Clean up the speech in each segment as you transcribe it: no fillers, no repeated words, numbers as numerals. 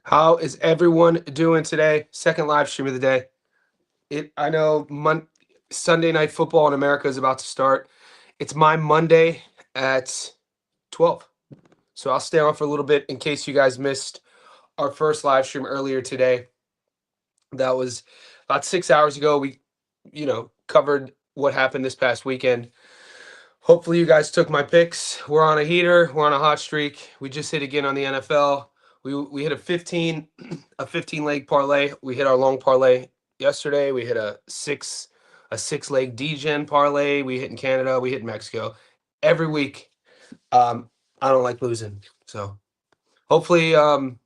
How is everyone doing today? Second live stream of the day. I know Sunday night football in America is about to start. It's my Monday at 12. So I'll stay on for a little bit in case you guys missed our first live stream earlier today. That was about 6 hours ago. We, covered what happened this past weekend. Hopefully you guys took my picks. We're on a heater. We're on a hot streak. We just hit again on the NFL. We hit a 15 leg parlay. We hit our long parlay yesterday. We hit a six leg DGen parlay. We hit in Canada. We hit in Mexico. Every week. I don't like losing. So hopefully you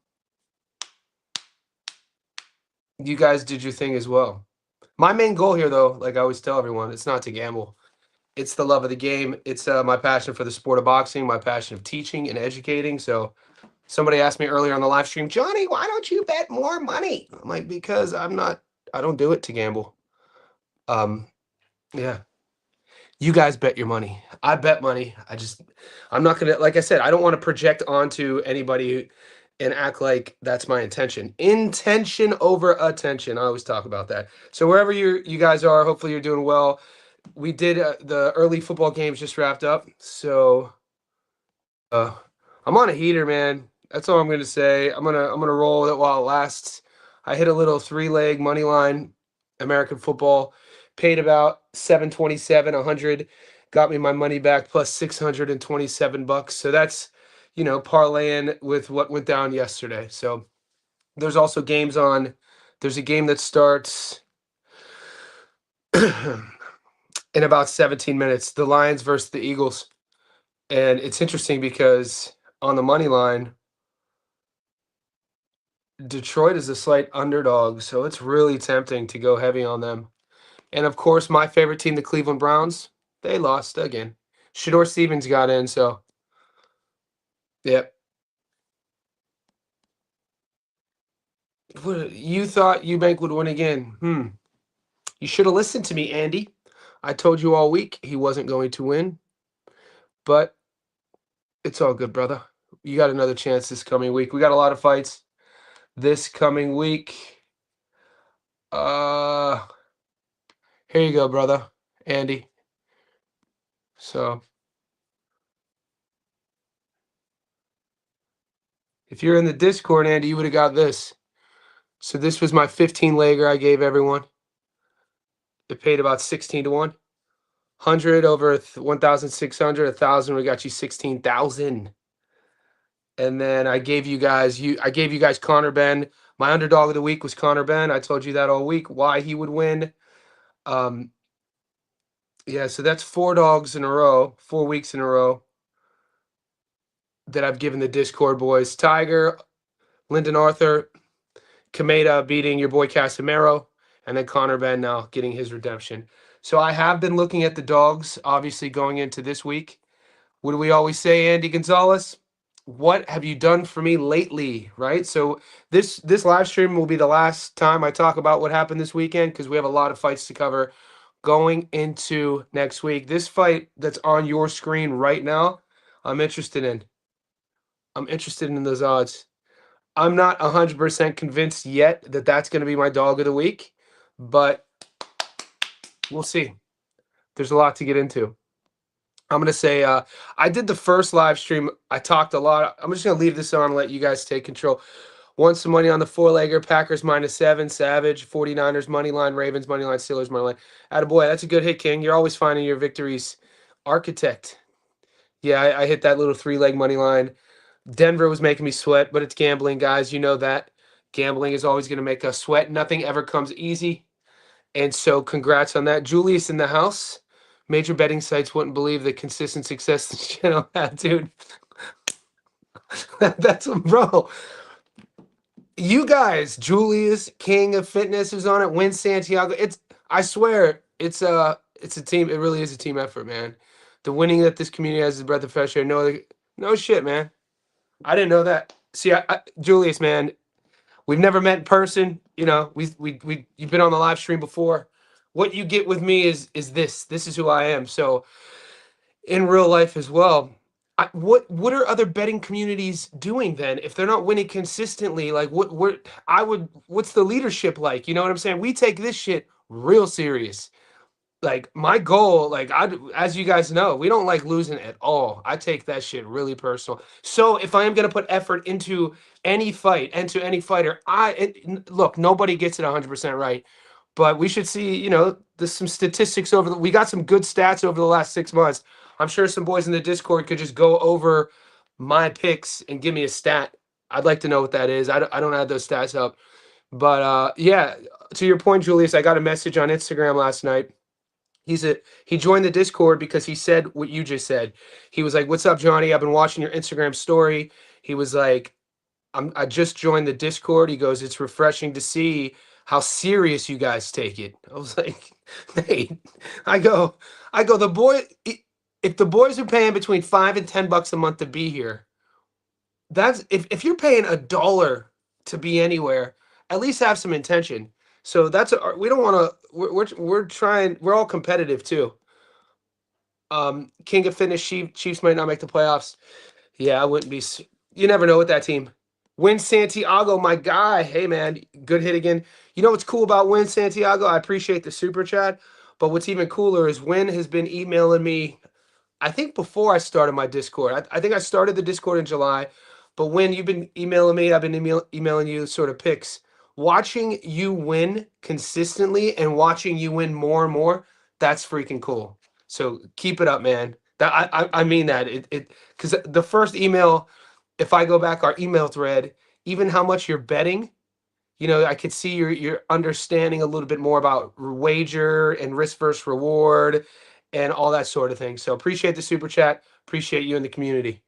guys did your thing as well. My main goal here though, like I always tell everyone, it's not to gamble. It's the love of the game. It's my passion for the sport of boxing, my passion of teaching and educating. So somebody asked me earlier on the live stream, Johnny, why don't you bet more money? I'm like, because I don't do it to gamble. Yeah. You guys bet your money. I bet money. I'm not gonna, like I said, I don't want to project onto anybody and act like that's my intention. Intention over attention. I always talk about that. So wherever you guys are, hopefully you're doing well. We did the early football games just wrapped up, so I'm on a heater, man. That's all I'm gonna say. I'm gonna roll with it while it lasts. I hit a little 3 leg money line, American football, paid about 727, 100, got me my money back plus $627. So that's parlaying with what went down yesterday. So there's also games on. There's a game that starts in about 17 minutes. The Lions versus the Eagles. And it's interesting because on the money line, Detroit is a slight underdog, so it's really tempting to go heavy on them. And of course, my favorite team, the Cleveland Browns, they lost again. Shador Stevens got in, so yep. You thought Eubank would win again? You should have listened to me, Andy. I told you all week he wasn't going to win, but it's all good, brother. You got another chance this coming week. We got a lot of fights this coming week. Here you go, brother, Andy. So if you're in the Discord, Andy, you would have got this. So this was my 15 legger I gave everyone. It paid about 16 to 1. 100 over 1,600, 1,000, we got you 16,000. And then I gave you guys Conor Benn. My underdog of the week was Conor Benn. I told you that all week, why he would win. Yeah, so that's 4 dogs in a row, 4 weeks in a row that I've given the Discord boys. Tiger, Lyndon Arthur, Kameda beating your boy Casemiro, and then Conor Benn now getting his redemption. So I have been looking at the dogs, obviously going into this week. What do we always say, Andy Gonzalez? What have you done for me lately, right? So this live stream will be the last time I talk about what happened this weekend because we have a lot of fights to cover going into next week. This fight that's on your screen right now, I'm interested in. I'm interested in those odds. I'm not 100% convinced yet that that's going to be my dog of the week, but we'll see. There's a lot to get into. I'm going to say I did the first live stream. I talked a lot. I'm just going to leave this on and let you guys take control. Won some money on the 4-legger. Packers -7. Savage. 49ers money line. Ravens money line. Steelers money line. Attaboy. That's a good hit, King. You're always finding your victories. Architect. Yeah, I hit that little 3-leg money line. Denver was making me sweat, but it's gambling, guys. You know that. Gambling is always going to make us sweat. Nothing ever comes easy. And so congrats on that. Julius in the house. Major betting sites wouldn't believe the consistent success this channel had, dude. That's bro. You guys, Julius, King of Fitness, is on it. Win Santiago. I swear, it's a team. It really is a team effort, man. The winning that this community has is a breath of fresh air. No shit, man. I didn't know that. See, Julius, man, we've never met in person. You know, you've been on the live stream before. What you get with me is this. This is who I am. So in real life as well, what are other betting communities doing then if they're not winning consistently? Like what's the leadership like? You know what I'm saying? We take this shit real serious. Like my goal, like as you guys know, we don't like losing at all. I take that shit really personal. So if I am gonna put effort into any fight, into any fighter, look, nobody gets it 100% right, but we should see, there's some statistics we got some good stats over the last 6 months. I'm sure some boys in the Discord could just go over my picks and give me a stat. I'd like to know what that is. I don't have those stats up, but yeah. To your point, Julius, I got a message on Instagram last night. He joined the Discord because he said what you just said. He was like, "What's up, Johnny? I've been watching your Instagram story." He was like, I just joined the Discord." He goes, "It's refreshing to see how serious you guys take it." I was like, "Nate," I go, the boy. If the boys are paying between $5 and $10 a month to be here, that's if you're paying $1 to be anywhere, at least have some intention. So we don't want to. We're trying. We're all competitive too. King of Fitness Chiefs might not make the playoffs. Yeah, I wouldn't be. You never know with that team. Win Santiago, my guy. Hey man, good hit again. You know what's cool about Win Santiago? I appreciate the super chat, but what's even cooler is Win has been emailing me. I think before I started my Discord. I think I started the Discord in July, but when you've been emailing me, I've been emailing you sort of picks. Watching you win consistently and watching you win more and more, that's freaking cool. So keep it up, man. That I mean that it because the first email, if I go back our email thread, even how much you're betting, I could see you're understanding a little bit more about wager and risk versus reward and all that sort of thing. So appreciate the super chat. Appreciate you in the community.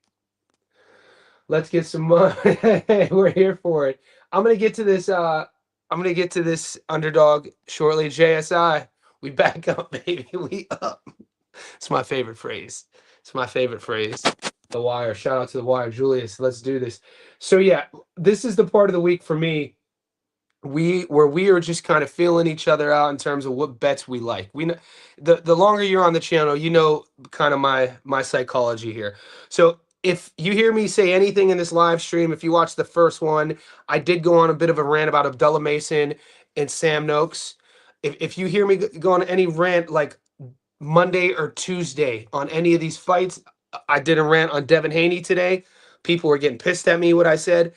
Let's get some money. We're here for it. I'm gonna get to this. I'm gonna get to this underdog shortly. JSI, we back up, baby. We up. It's my favorite phrase. It's my favorite phrase. The Wire. Shout out to the Wire, Julius. Let's do this. So yeah, this is the part of the week for me where we are just kind of feeling each other out in terms of what bets we like. We know the longer you're on the channel, kind of my psychology here. So if you hear me say anything in this live stream, if you watch the first one, I did go on a bit of a rant about Abdullah Mason and Sam Noakes. If you hear me go on any rant like Monday or Tuesday on any of these fights, I did a rant on Devin Haney today. People were getting pissed at me what I said.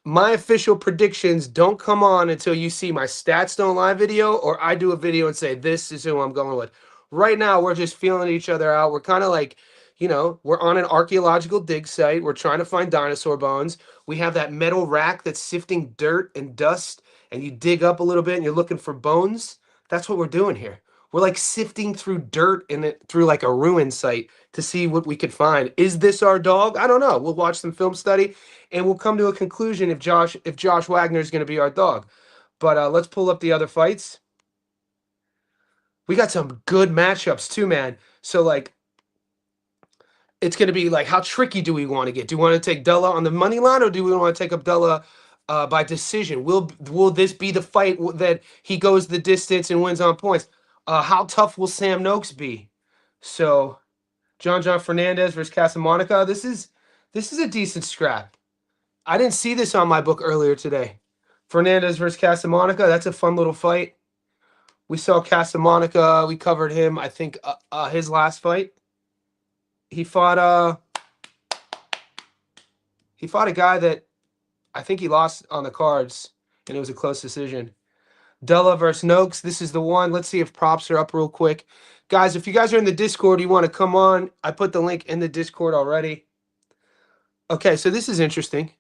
My official predictions don't come on until you see my stats don't lie video or I do a video and say, this is who I'm going with. Right now, we're just feeling each other out. We're kind of like, we're on an archaeological dig site. We're trying to find dinosaur bones. We have that metal rack that's sifting dirt and dust, and you dig up a little bit and you're looking for bones. That's what we're doing here. We're like sifting through dirt through like a ruin site to see what we could find. Is this our dog? I don't know. We'll watch some film study and we'll come to a conclusion if Josh Wagner is going to be our dog. But let's pull up the other fights. We got some good matchups too, man. So like, it's going to be like, how tricky do we want to get? Do we want to take Della on the money line, or do we want to take Abdullah by decision? Will this be the fight that he goes the distance and wins on points? How tough will Sam Noakes be? So, John Fernandez versus Casamonica. This is a decent scrap. I didn't see this on my book earlier today. Fernandez versus Casamonica. That's a fun little fight. We saw Casamonica. We covered him. I think his last fight. He fought a guy that I think he lost on the cards, and it was a close decision. Della versus Noakes. This is the one. Let's see if props are up real quick. Guys, if you guys are in the Discord, you want to come on. I put the link in the Discord already. Okay, so this is interesting.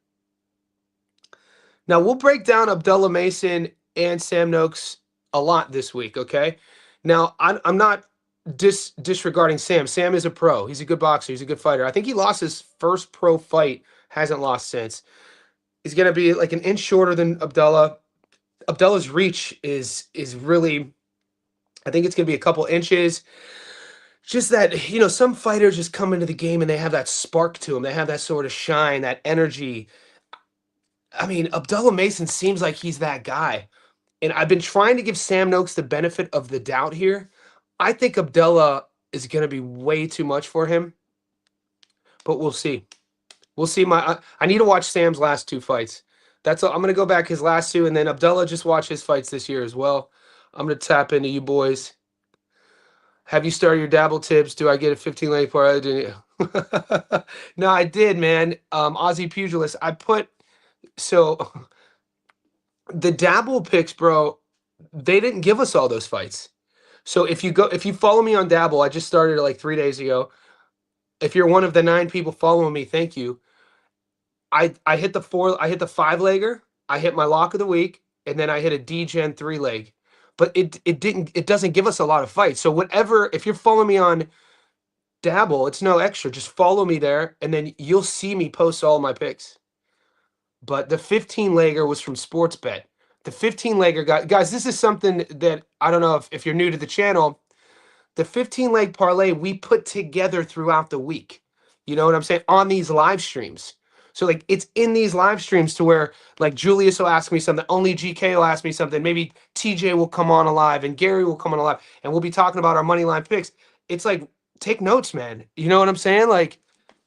Now, we'll break down Abdullah Mason and Sam Noakes a lot this week, okay? Now, I'm not disregarding Sam. Sam is a pro. He's a good boxer. He's a good fighter. I think he lost his first pro fight. Hasn't lost since. He's going to be like an inch shorter than Abdullah. Abdullah's reach is really, I think it's going to be a couple inches. Just that, some fighters just come into the game and they have that spark to them. They have that sort of shine, that energy. I mean, Abdullah Mason seems like he's that guy. And I've been trying to give Sam Noakes the benefit of the doubt here. I think Abdullah is going to be way too much for him. but we'll see. We'll see. I need to watch Sam's last two fights. That's all. I'm gonna go back his last two, and then Abdullah just watch his fights this year as well. I'm gonna tap into you boys. Have you started your dabble tips? Do I get a 15 leg parlay? Didn't you? No, I did, man. Aussie pugilist. I put so the dabble picks, bro. They didn't give us all those fights. So if you follow me on dabble, I just started it like 3 days ago. If you're one of the 9 people following me, thank you. I hit I hit the 5-legger, I hit my lock of the week, and then I hit a D-Gen 3-leg. But it doesn't give us a lot of fights. So whatever, if you're following me on Dabble, it's no extra. Just follow me there, and then you'll see me post all my picks. But the 15-legger was from Sportsbet. The 15-legger guys, this is something that I don't know if you're new to the channel. The 15-leg parlay we put together throughout the week. You know what I'm saying? On these live streams. So like it's in these live streams to where like Julius will ask me something, only GK will ask me something, maybe TJ will come on alive and Gary will come on alive and we'll be talking about our money line picks. It's like take notes, man. You know what I'm saying? Like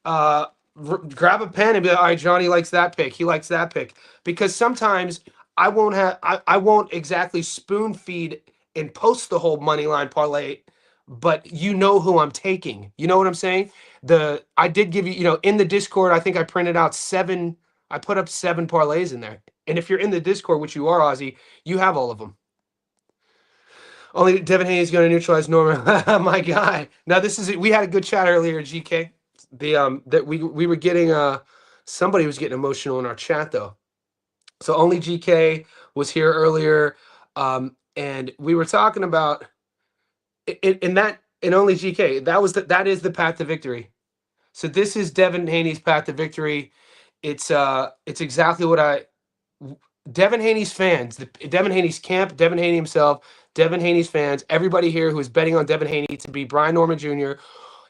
grab a pen and be like, all right, Johnny likes that pick. He likes that pick. Because sometimes I won't exactly spoon feed and post the whole money line parlay, but you know who I'm taking. You know what I'm saying? I did give you, in the Discord, I think I printed out 7, I put up 7 parlays in there. And if you're in the Discord, which you are, Ozzy, you have all of them. Only Devin Haney is going to neutralize Norman. My guy. Now we had a good chat earlier, GK. That we were getting somebody was getting emotional in our chat though. So only GK was here earlier, and we were talking about in only GK. That is the path to victory. So this is Devin Haney's path to victory. It's exactly what Devin Haney's fans, Devin Haney's camp, Devin Haney himself, Devin Haney's fans, everybody here who is betting on Devin Haney to be Brian Norman Jr.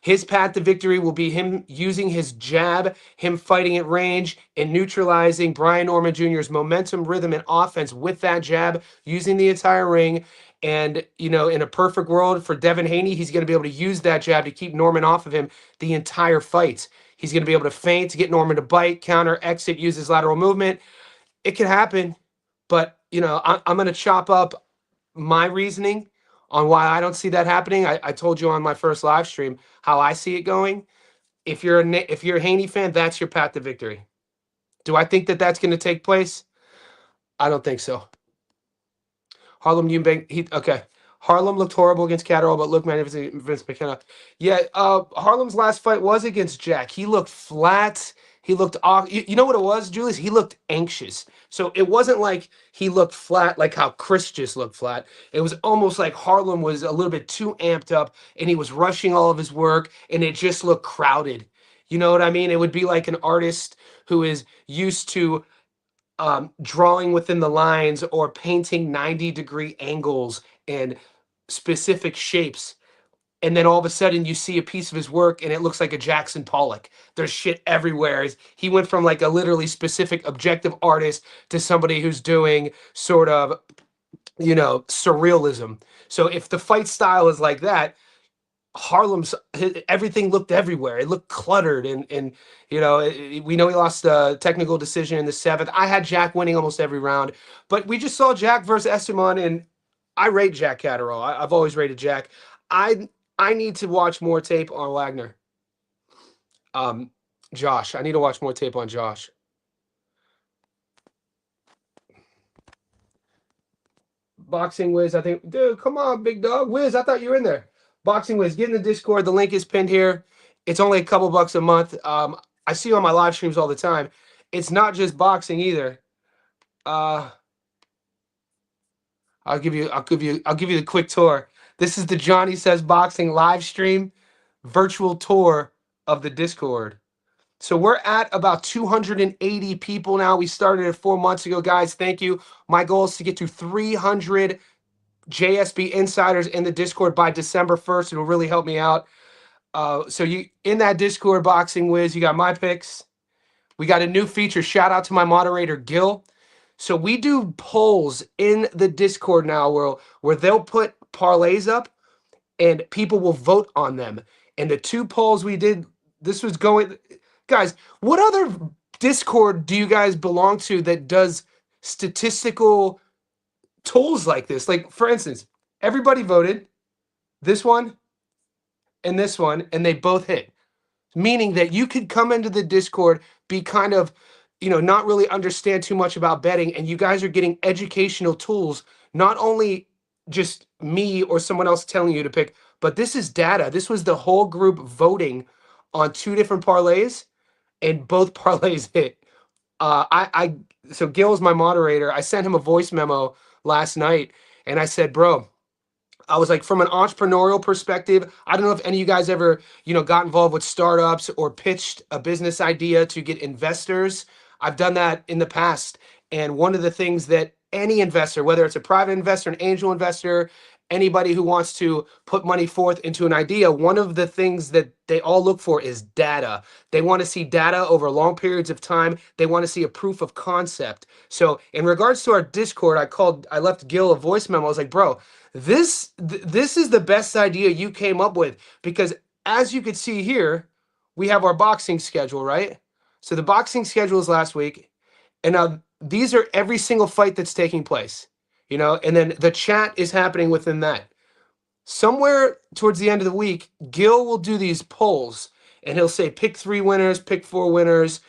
His path to victory will be him using his jab, him fighting at range, and neutralizing Brian Norman Jr.'s momentum, rhythm, and offense with that jab, using the entire ring. And, in a perfect world for Devin Haney, he's going to be able to use that jab to keep Norman off of him the entire fight. He's going to be able to feint to get Norman to bite, counter, exit, use his lateral movement. It can happen, but, I'm going to chop up my reasoning on why I don't see that happening. I told you on my first live stream how I see it going. If you're a Haney fan, that's your path to victory. Do I think that that's going to take place? I don't think so. Harlem Eubank, okay. Harlem looked horrible against Catterall, but looked magnificent against Vince McKenna. Yeah, Harlem's last fight was against Jack. He looked flat. He looked off. You know what it was, Julius? He looked anxious. So it wasn't like he looked flat like how Chris just looked flat. It was almost like Harlem was a little bit too amped up and he was rushing all of his work and it just looked crowded. You know what I mean? It would be like an artist who is used to drawing within the lines or painting 90-degree angles and specific shapes. And then all of a sudden you see a piece of his work and it looks like a Jackson Pollock. There's shit everywhere. He went from like a literally specific objective artist to somebody who's doing sort of, surrealism. So if the fight style is like that, everything looked everywhere. It looked cluttered. And we know he lost a technical decision in the 7th. I had Jack winning almost every round. But we just saw Jack versus Esteban, and I rate Jack Catterall. I've always rated Jack. I need to watch more tape on Wagner. Josh. I need to watch more tape on Josh. Boxing Wiz, I think. Dude, come on, big dog. Wiz, I thought you were in there. Boxing Wiz, get in the Discord. The link is pinned here. It's only a couple bucks a month. I see you on my live streams all the time. It's not just boxing either. I'll give you the quick tour. This is the Johnny Says Boxing live stream virtual tour of the Discord. So we're at about 280 people now. We started it 4 months ago, guys. Thank you. My goal is to get to 300 JSB insiders in the Discord by December 1st. It will really help me out. So you in that Discord, Boxing Wiz, you got my picks. We got a new feature. Shout out to my moderator, Gil. So we do polls in the Discord now where they'll put parlays up and people will vote on them. And the 2 polls we did this was going, guys. What other Discord do you guys belong to that does statistical tools like this? Like, for instance, everybody voted this one and this one, and they both hit, meaning that you could come into the Discord, be kind of, not really understand too much about betting, and you guys are getting educational tools, not only just me or someone else telling you to pick, but this is data. This was the whole group voting on two different parlays, and both parlays hit. So Gil's my moderator. I sent him a voice memo last night, and I said, bro, I was like, from an entrepreneurial perspective, I don't know if any of you guys ever, got involved with startups or pitched a business idea to get investors. I've done that in the past. And one of the things that any investor, whether it's a private investor, an angel investor, anybody who wants to put money forth into an idea, one of the things that they all look for is data. They want to see data over long periods of time. They want to see a proof of concept. So in regards to our Discord, I left Gil a voice memo. I was like, bro, this is the best idea you came up with, because as you could see here, we have our boxing schedule, right? So the boxing schedule is last week, and now these are every single fight that's taking place, and then the chat is happening within that. Somewhere towards the end of the week, Gil will do these polls, and he'll say pick 3 winners, pick 4 winners,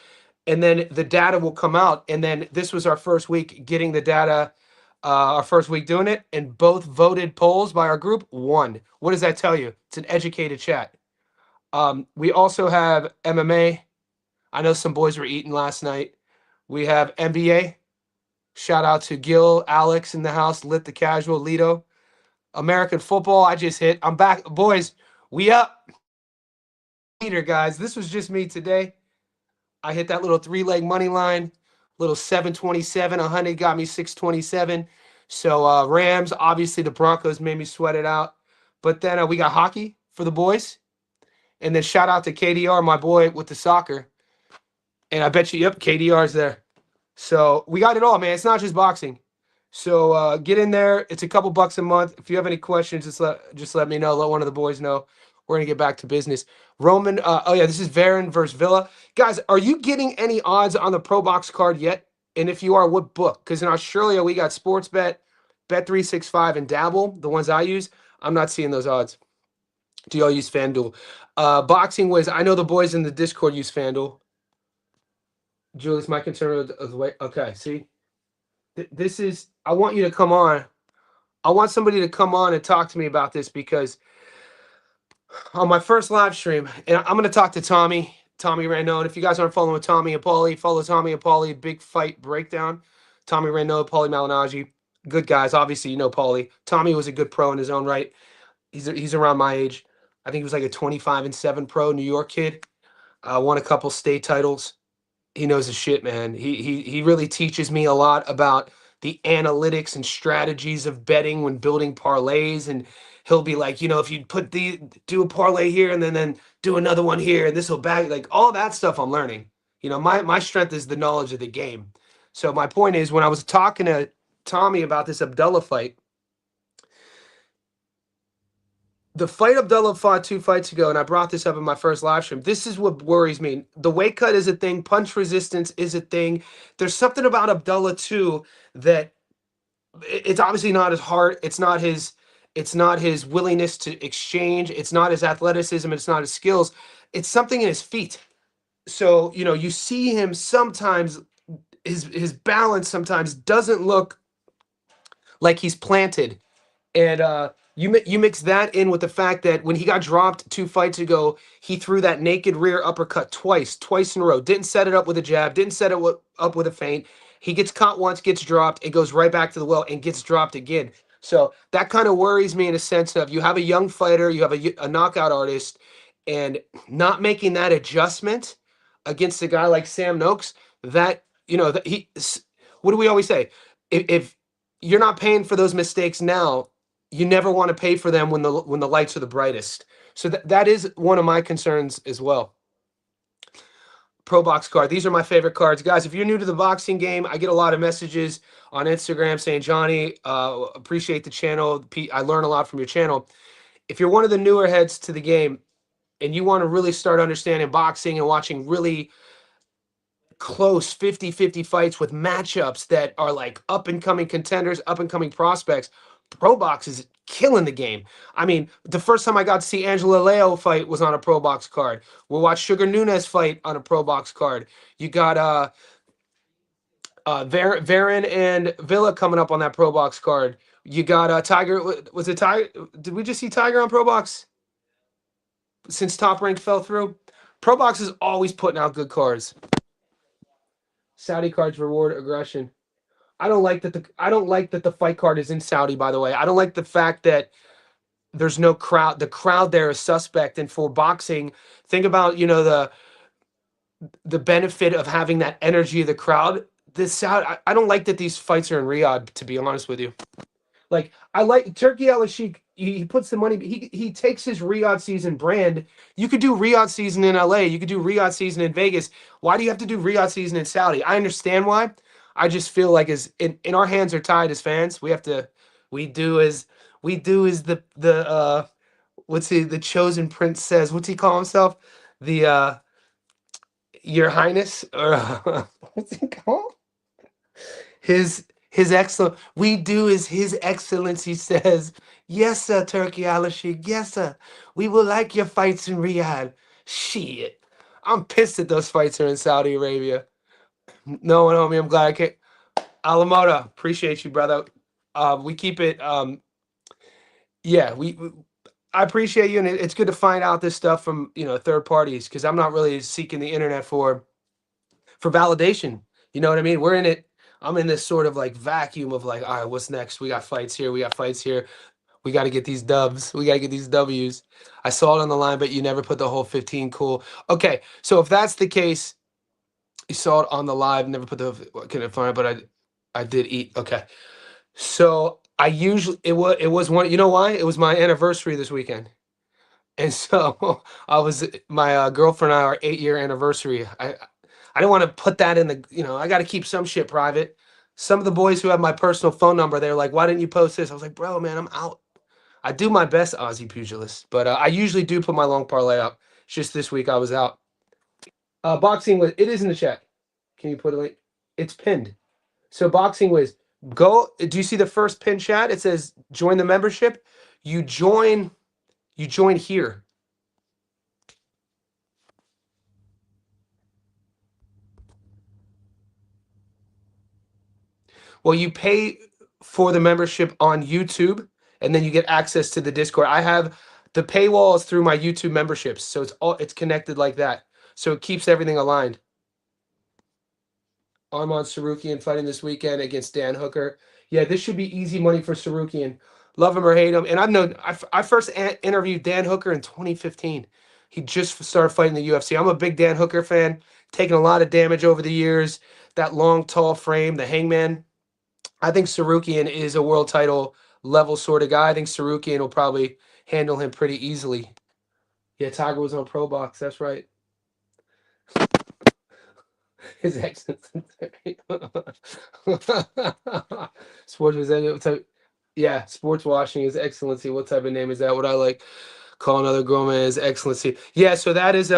and then the data will come out. And then this was our first week getting the data, our first week doing it, and both voted polls by our group won. What does that tell you? It's an educated chat. We also have MMA. I know some boys were eating last night. We have NBA. Shout out to Gil, Alex in the house, Lit the Casual, Lito. American football, I just hit. I'm back. Boys, we up. Later, guys. This was just me today. I hit that little 3-leg money line, little 727, 100 got me 627. So Rams, obviously the Broncos made me sweat it out. But then we got hockey for the boys. And then shout out to KDR, my boy with the soccer. And I bet you, yep, KDR's there. So we got it all, man. It's not just boxing. So get in there. It's a couple bucks a month. If you have any questions, just let me know. Let one of the boys know. We're going to get back to business. Roman, oh yeah, this is Varon versus Villa. Guys, are you getting any odds on the Pro Box card yet? And if you are, what book? Because in Australia, we got Sportsbet, Bet365, and Dabble, the ones I use. I'm not seeing those odds. Do y'all use FanDuel? Boxing Wiz, I know the boys in the Discord use FanDuel. Julius, my concern of the way. Okay, see? This is, I want you to come on. I want somebody to come on and talk to me about this, because on my first live stream, and I'm going to talk to Tommy Randone. If you guys aren't following Tommy and Paulie, follow Tommy and Paulie, Big Fight Breakdown. Tommy Randone, Paulie Malignaggi. Good guys. Obviously, you know Paulie. Tommy was a good pro in his own right. He's around my age. I think he was like a 25-7 pro, New York kid. Won a couple state titles. He knows his shit, man. He really teaches me a lot about the analytics and strategies of betting when building parlays. And he'll be like, if you do a parlay here and then do another one here, and this will back, like all that stuff I'm learning. My strength is the knowledge of the game. So my point is, when I was talking to Tommy about this Abdullah fight, the fight Abdullah fought 2 fights ago, and I brought this up in my first live stream. This is what worries me. The weight cut is a thing. Punch resistance is a thing. There's something about Abdullah too that it's obviously not his heart. It's not his willingness to exchange. It's not his athleticism. It's not his skills. It's something in his feet. So, you see him sometimes, his balance sometimes doesn't look like he's planted. And you mix that in with the fact that when he got dropped 2 fights ago, he threw that naked rear uppercut twice in a row. Didn't set it up with a jab, didn't set it up with a feint. He gets caught once, gets dropped, and goes right back to the well and gets dropped again. So that kind of worries me in a sense of, you have a young fighter, you have a knockout artist, and not making that adjustment against a guy like Sam Noakes, that, what do we always say? If you're not paying for those mistakes now, you never want to pay for them when the lights are the brightest. So that is one of my concerns as well. Pro Box card. These are my favorite cards. Guys, if you're new to the boxing game, I get a lot of messages on Instagram saying, Johnny, appreciate the channel. I learn a lot from your channel. If you're one of the newer heads to the game, and you want to really start understanding boxing and watching really close 50-50 fights with matchups that are like up and coming contenders, up and coming prospects, Pro Box is killing the game. I mean, the first time I got to see Angela Leo fight was on a Pro Box card. We'll watch Sugar Nunes fight on a Pro Box card. You got Varon and Villa coming up on that Pro Box card. You got Tiger. Was it Tiger? Did we just see Tiger on Pro Box since Top Rank fell through? Pro Box is always putting out good cards. Saudi cards reward aggression. I don't like that the fight card is in Saudi, by the way. I don't like the fact that there's no crowd. The crowd there is suspect. And for boxing, think about, the benefit of having that energy of the crowd. This Saudi, I don't like that these fights are in Riyadh, to be honest with you. Like, I like Turkey Al Sheikh. He puts the money. He takes his Riyadh season brand. You could do Riyadh season in LA. You could do Riyadh season in Vegas. Why do you have to do Riyadh season in Saudi? I understand why. I just feel like as in our hands are tied as fans. We have to. We do as the what's the chosen prince says. What's he call himself? The Your Highness, or what's he called? His excellent. We do as His Excellency says. Yes, sir, Turkey Al Sheikh. Yes, sir. We will like your fights in Riyadh. Shit. I'm pissed that those fights are in Saudi Arabia. No one, homie. I'm glad I can't. Alamoda, appreciate you, brother. We keep it. Yeah, I appreciate you, and it's good to find out this stuff from third parties, because I'm not really seeking the internet for validation. You know what I mean? We're in it. I'm in this sort of like vacuum of like, all right, what's next? We got fights here. We got fights here. We got to get these dubs. We got to get these W's. I saw it on the line, but you never put the whole 15. Cool. Okay, so if that's the case, you saw it on the live, never put the. Couldn't find it, but I did eat. Okay, so I usually it was one. You know why? It was my anniversary this weekend, and so my girlfriend and I, our 8-year anniversary. I didn't want to put that in the, I got to keep some shit private. Some of the boys who have my personal phone number, they're like, why didn't you post this? I was like, bro, man, I'm out. I do my best, Aussie pugilist, but I usually do put my long parlay up. It's just this week I was out. Boxing Wiz, it is in the chat. Can you put a link? It's pinned. So Boxing Wiz, go. Do you see the first pinned chat? It says join the membership. You join here. Well, you pay for the membership on YouTube, and then you get access to the Discord. I have the paywalls through my YouTube memberships, so it's connected like that. So it keeps everything aligned. Armand Sarukian fighting this weekend against Dan Hooker. Yeah, this should be easy money for Sarukian. Love him or hate him. And I first interviewed Dan Hooker in 2015. He just started fighting the UFC. I'm a big Dan Hooker fan, taking a lot of damage over the years. That long, tall frame, the hangman. I think Sarukian is a world title level sort of guy. I think Sarukian will probably handle him pretty easily. Yeah, Tiger was on Pro Box. That's right. His excellence. Sports was yeah, sports washing is excellency. What type of name is that? What I like call another grown man is excellency. Yeah, so that is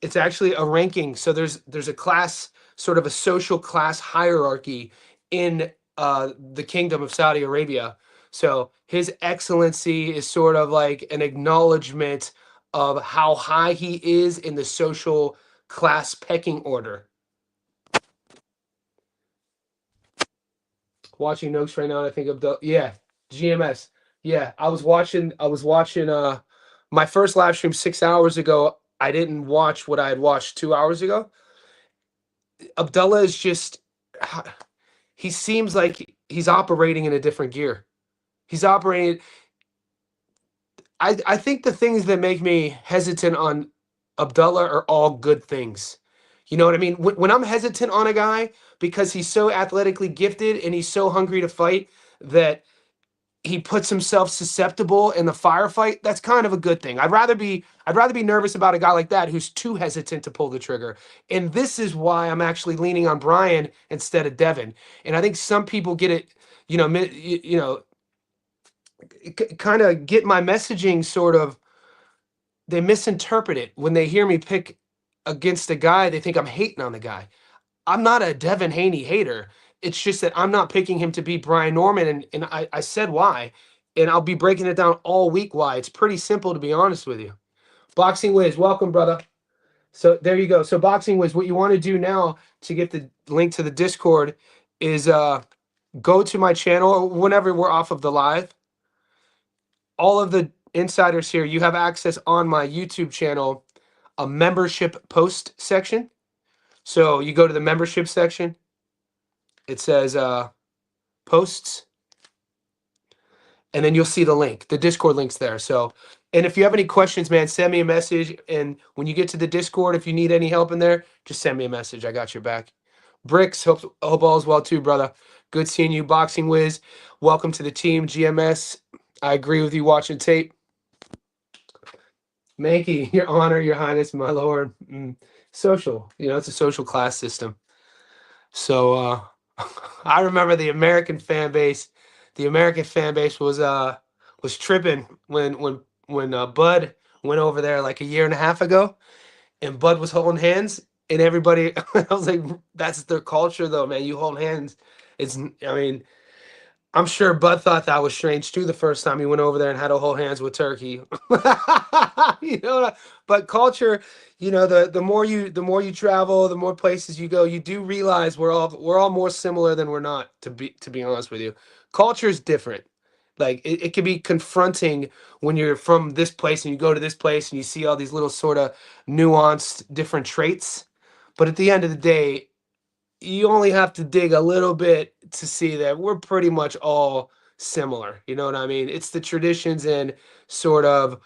it's actually a ranking. So there's a class, sort of a social class hierarchy in the Kingdom of Saudi Arabia. So His Excellency is sort of like an acknowledgement of how high he is in the social class pecking order. Watching Noakes right now, and I think of GMS. Yeah, I was watching my first live stream 6 hours ago. I didn't watch what I had watched 2 hours ago. Abdullah is just, he seems like he's operating in a different gear. He's operating. I think the things that make me hesitant on Abdullah are all good things. You know what I mean? When I'm hesitant on a guy because he's so athletically gifted and he's so hungry to fight that he puts himself susceptible in the firefight, that's kind of a good thing. I'd rather be nervous about a guy like that who's too hesitant to pull the trigger. And this is why I'm actually leaning on Brian instead of Devin. And I think some people get it, kind of get my messaging sort of they misinterpret it. When they hear me pick against a guy, they think I'm hating on the guy. I'm not a Devin Haney hater. It's just that I'm not picking him to beat Brian Norman, and I said why, and I'll be breaking it down all week why. It's pretty simple, to be honest with you. Boxing Wiz, welcome, brother. So there you go. So Boxing Wiz, what you want to do now to get the link to the Discord is go to my channel whenever we're off of the live. All of the insiders here, you have access on my YouTube channel, a membership post section. So you go to the membership section. It says posts, and then you'll see the link. The Discord link's there. So, and if you have any questions, man, send me a message. And when you get to the Discord, if you need any help in there, just send me a message. I got your back. Bricks, hope all is well too, brother. Good seeing you, Boxing Wiz. Welcome to the team, GMS. I agree with you watching tape. Mankey, your honor, your highness, my lord. Social, it's a social class system. So I remember the American fan base. The American fan base was tripping when Bud went over there like a year and a half ago, and Bud was holding hands, and everybody. I was like, that's their culture, though, man. You hold hands. I mean, I'm sure Bud thought that was strange too the first time he went over there and had to hold hands with Turkey. But culture, the more you travel, the more places you go, you do realize we're all more similar than we're not, to be honest with you. Culture is different. Like it can be confronting when you're from this place and you go to this place and you see all these little sort of nuanced different traits. But at the end of the day, you only have to dig a little bit to see that we're pretty much all similar. You know what I mean? It's the traditions and sort of,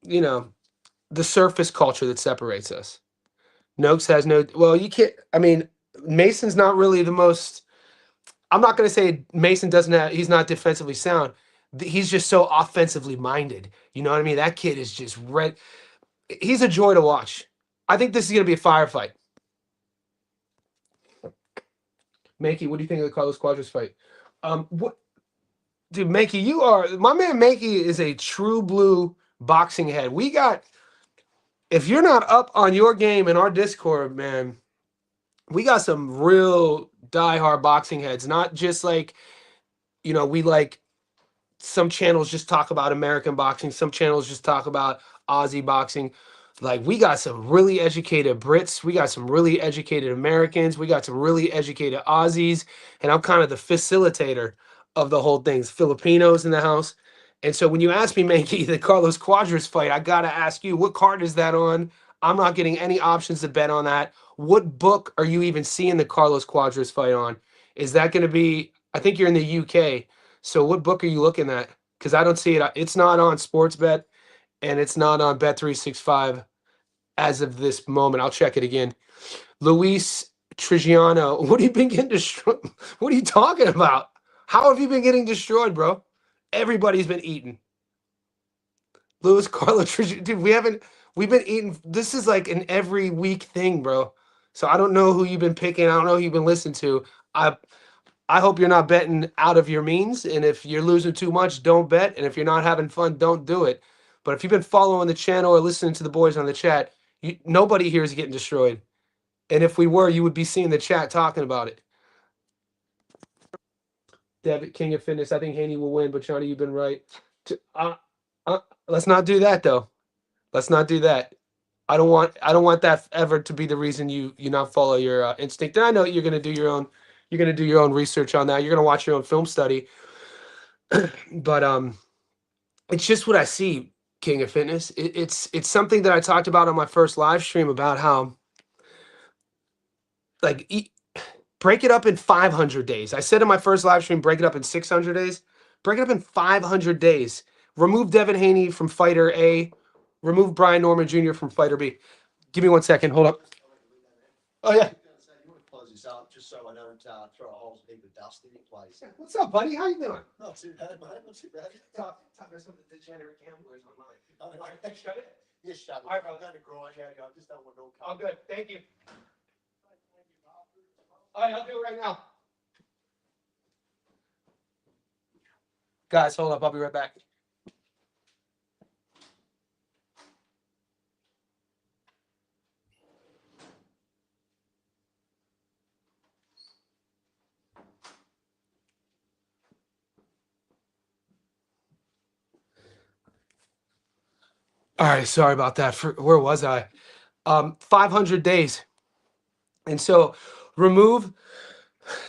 the surface culture that separates us. Noakes has no, well, you can't, I mean, Mason's not really the most, I'm not going to say Mason he's not defensively sound. He's just so offensively minded. You know what I mean? That kid is just red. He's a joy to watch. I think this is going to be a firefight. Mankey, what do you think of the Carlos Cuadras fight? What, dude, Mankey, my man. Mankey is a true blue boxing head. If you're not up on your game in our Discord, man, we got some real diehard boxing heads. Not just like, we like some channels just talk about American boxing, some channels just talk about Aussie boxing. Like we got some really educated Brits, we got some really educated Americans, we got some really educated Aussies, and I'm kind of the facilitator of the whole thing. Filipinos in the house. And so when you ask me, Mankey, the Carlos Cuadras fight, I gotta ask you, what card is that on? I'm not getting any options to bet on that. What book are you even seeing the Carlos Cuadras fight on? Is that going to be? I think you're in the UK. So what book are you looking at? Because I don't see it. It's not on Sportsbet, and it's not on Bet365 as of this moment. I'll check it again. Luis Trigiano, what have you been getting destroyed? What are you talking about? How have you been getting destroyed, bro? Everybody's been eating. Luis Carlos Trigiano, dude, we've been eating. This is like an every week thing, bro. So I don't know who you've been picking. I don't know who you've been listening to. I hope you're not betting out of your means. And if you're losing too much, don't bet. And if you're not having fun, don't do it. But if you've been following the channel or listening to the boys on the chat, nobody here is getting destroyed. And if we were, you would be seeing the chat talking about it. David, King of Fitness, I think Haney will win, but Johnny, you've been right. Let's not do that, though. Let's not do that. I don't want that ever to be the reason you not follow your instinct. And I know you're gonna do your own. You're gonna do your own research on that. You're gonna watch your own film study. But it's just what I see, King of Fitness. It's something that I talked about on my first live stream about how, like, break it up in 500 days. I said in my first live stream, break it up in 600 days. Break it up in 500 days. Remove Devin Haney from fighter A. Remove Brian Norman Jr. from fighter B. Give me 1 second. Hold up. Oh yeah. Close this up just so I don't throw a whole heap of dust in your place. What's up, buddy? How you doing? Not too bad, mate. Not too bad. Talk to some of the degenerate gamblers online. Oh, All right, shut it. yes, shut it. All right, I'm brother. going to grind. Yeah, I just don't want no All cover. good. Thank you. All right, I'll do it right now. Guys, hold up. I'll be right back. All right, sorry about that. Where was I? 500 days. And so remove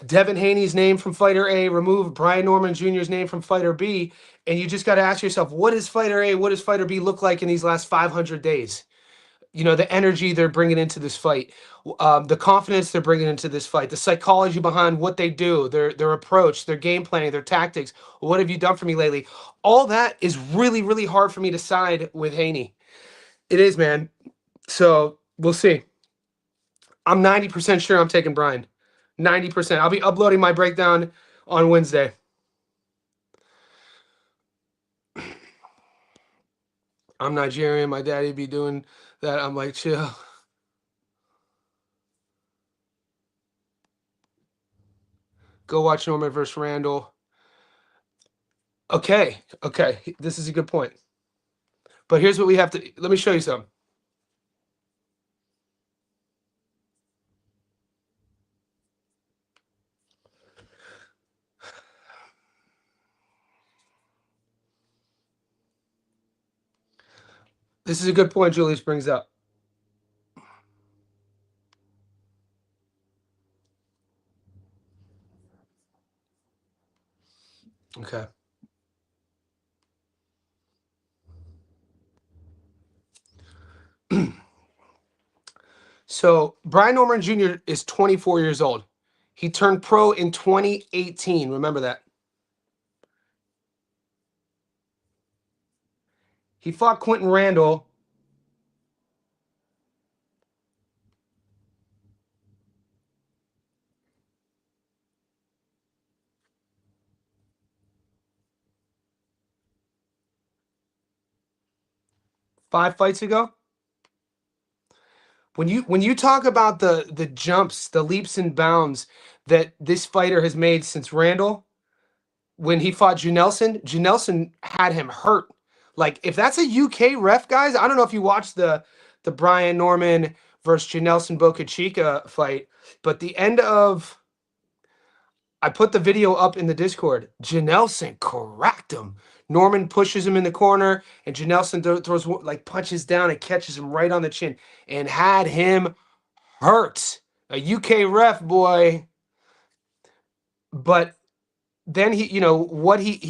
Devin Haney's name from fighter A, remove Brian Norman Jr.'s name from fighter B, and you just got to ask yourself, what does fighter A, what does fighter B look like in these last 500 days? You know, the energy they're bringing into this fight, the confidence they're bringing into this fight, the psychology behind what they do, their approach, their game planning, their tactics. What have you done for me lately? All that is really, really hard for me to side with Haney. It is, man. So we'll see. I'm 90% sure I'm taking Brian. 90%. I'll be uploading my breakdown on Wednesday. I'm Nigerian. My daddy be doing that. I'm like, chill. Go watch Norman versus Randall. Okay. Okay. This is a good point. But here's what we have to. Let me show you something. This is a good point Julius brings up. Okay. So Brian Norman Jr. is 24 years old. He turned pro in 2018. Remember that. He fought Quentin Randall. Five fights ago. When you talk about the jumps, the leaps and bounds that this fighter has made since Randall, when he fought Janelson had him hurt. Like if that's a UK ref, guys, I don't know if you watched the Brian Norman versus Janelson Boca Chica fight, but the end of I put the video up in the Discord. Janelson cracked him. Norman pushes him in the corner, and Janelson throws like punches down and catches him right on the chin and had him hurt. A UK ref, boy. But then he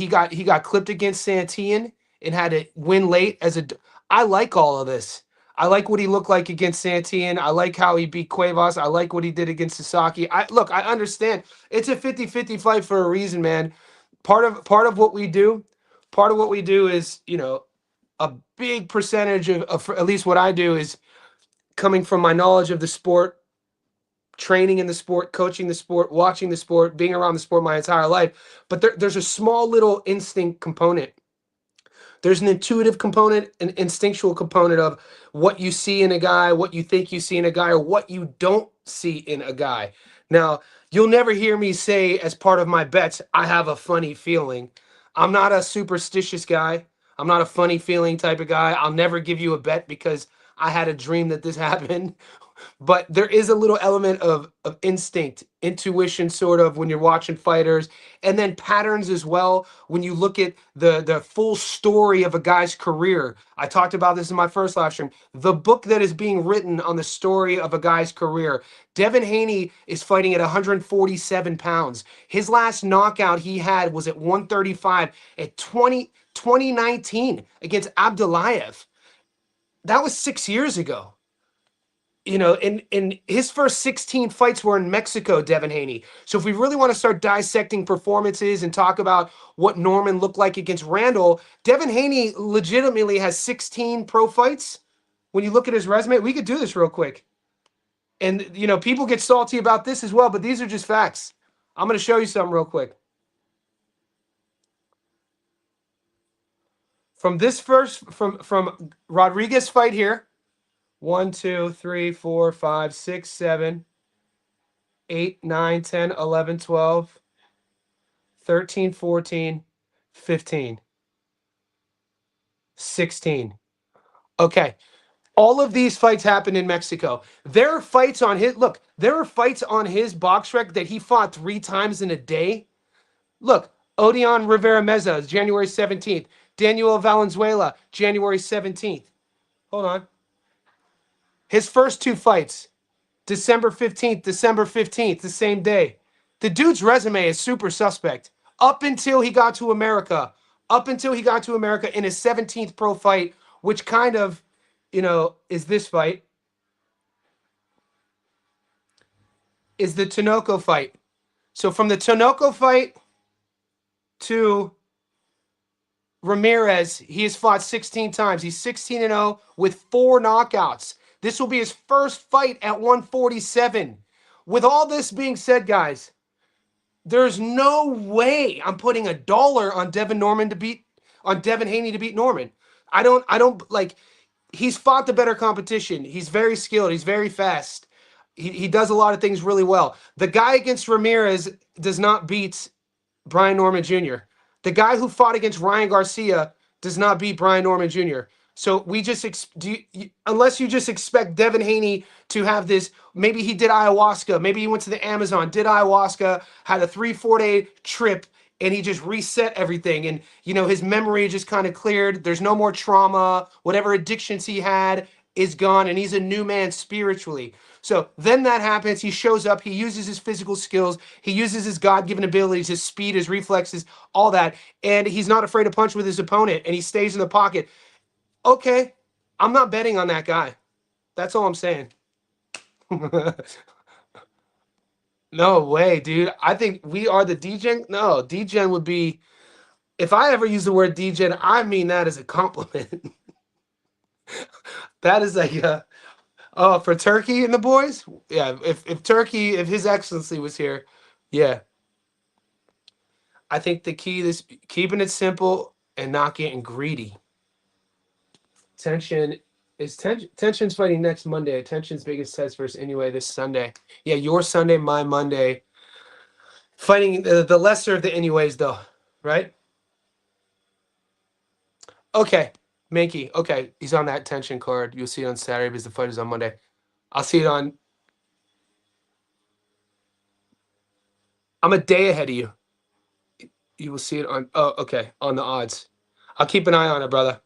got clipped against Santillan and had to win late as a. I like all of this. I like what he looked like against Santillan. I like how he beat Cuevas. I like what he did against Sasaki. I understand. It's a 50-50 fight for a reason, man. Part of what we do, is, a big percentage of at least what I do is coming from my knowledge of the sport, training in the sport, coaching the sport, watching the sport, being around the sport my entire life. But there's a small little instinct component. There's an intuitive component, an instinctual component of what you see in a guy, what you think you see in a guy, or what you don't see in a guy. Now, you'll never hear me say as part of my bets, I have a funny feeling. I'm not a superstitious guy. I'm not a funny feeling type of guy. I'll never give you a bet because I had a dream that this happened. But there is a little element of instinct, intuition, sort of, when you're watching fighters, and then patterns as well when you look at the full story of a guy's career. I talked about this in my first live stream. The book that is being written on the story of a guy's career. Devin Haney is fighting at 147 pounds. His last knockout he had was at 135 at 2019 against Abdulayev. That was 6 years ago. In his first 16 fights were in Mexico, Devin Haney. So if we really want to start dissecting performances and talk about what Norman looked like against Randall, Devin Haney legitimately has 16 pro fights. When you look at his resume, we could do this real quick. And, people get salty about this as well, but these are just facts. I'm going to show you something real quick. From this from Rodriguez fight here, 1, 2, 3, 4, 5, 6, 7, 8, 9, 10, 11, 12, 13, 14, 15, 16. Okay. All of these fights happened in Mexico. There are fights on his box rec that he fought 3 times in a day. Look, Odion Rivera Meza, January 17th. Daniel Valenzuela, January 17th. Hold on. His first two fights, December 15th, December 15th, the same day. The dude's resume is super suspect. Up until he got to America. Up until he got to America in his 17th pro fight, which kind of, is this fight. Is the Tinoco fight. So from the Tinoco fight to Ramirez, he has fought 16 times. He's 16-0 with 4 knockouts. This will be his first fight at 147. With all this being said, guys, there's no way I'm putting $1 on Devin Haney to beat Norman. I don't like. He's fought the better competition. He's very skilled. He's very fast. He does a lot of things really well. The guy against Ramirez does not beat Brian Norman Jr. The guy who fought against Ryan Garcia does not beat Brian Norman Jr. So we just unless you just expect Devin Haney to have this. Maybe he did ayahuasca. Maybe he went to the Amazon, did ayahuasca, had a 3-4 day trip, and he just reset everything. And his memory just kind of cleared. There's no more trauma. Whatever addictions he had is gone, and he's a new man spiritually. So then that happens. He shows up. He uses his physical skills. He uses his God-given abilities, his speed, his reflexes, all that. And he's not afraid to punch with his opponent, and he stays in the pocket. Okay, I'm not betting on that guy. That's all I'm saying. No way, dude. I think we are the DGen. No, DGen would be, if I ever use the word DGen, I mean that as a compliment. That is like, oh, for Turkey and the boys? Yeah, if Turkey, if His Excellency was here, yeah. I think the key is keeping it simple and not getting greedy. Tension's fighting next Monday. Tension's biggest test versus anyway this Sunday. Yeah, your Sunday, my Monday. Fighting the lesser of the anyways, though, right? Okay, Mankey. Okay, he's on that tension card. You'll see it on Saturday because the fight is on Monday. I'll see it on. I'm a day ahead of you. You will see it on. Oh, okay, on the odds. I'll keep an eye on it, brother.